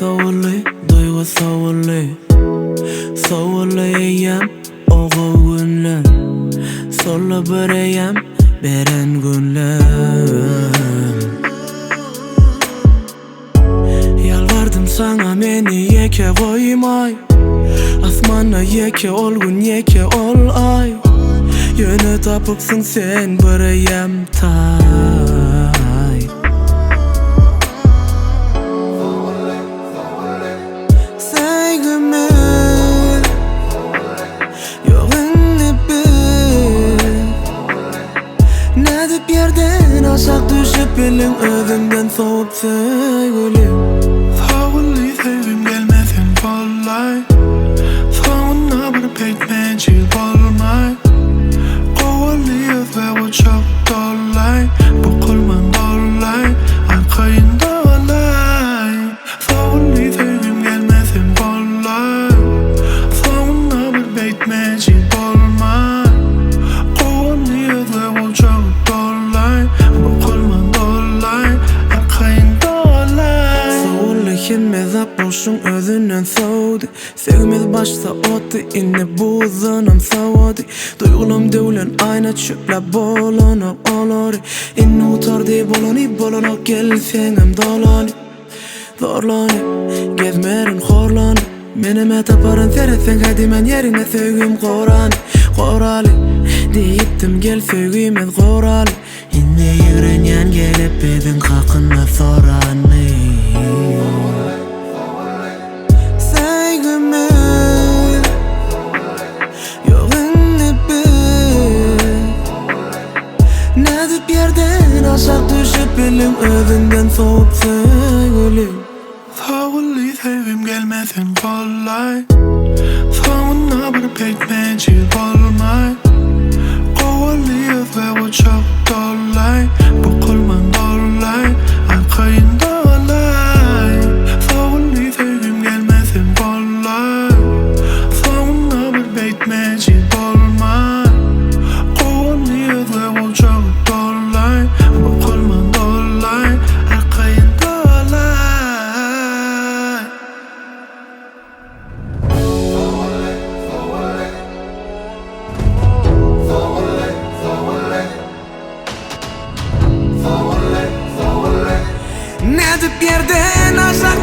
savurly, duygu savurlayam oğu günler, solla bireyem beren günler. Yalvardım sana meni yeke koymay, asmana yeke ol gün yeke ol ay. Yönü tapıpsın sen bireyem tay. Sevgimi yolunu bil, ne dip yerden aşağı düşüp bilin özünden soğup sevgilim. Favori sevgim gelmesin kolay, sonuna bir pekmezci olmay. Kovalıyız ve bu çok dolay, bu kulman dolay, arkayında olay. Favori sevgim gelmesin kolay, sonuna bir pekmezci olmay. Kovalıyız ve bu çok dolay, bu kulman dolay, arkayında olay. Savurlayım zap boşun özünden soğudu. Sevgimiz başta otu inne buzunum soğudu. Duygulum devlen ayna çöple bolunup olur. İnne utar de bolonu gel sengim dolani. Zorlani gezmerin horlani. Menime taparın seretsen hadi men yerine sevgim korali. Deyiptim gel sevgimiz korali. İnne yürenyen gelip bedin hakkında sorani. Sevgimi yolunu bil, ne dip yerden aşağı düşüp bilin özünden soğup sevgilim. Favori sevgim gelmesin kolay, sonuna bir pekmezci olmay. Kovalıyız ve bu çok dolay, bu kulman dolay, arkayında olay. Favori sevgim gelmesin kolay, sonuna bir pekmezci olmay. Kovalıyız ve bu çok dolay, bu kulman dolay, arkayında olay. Ne dip yerden aşağı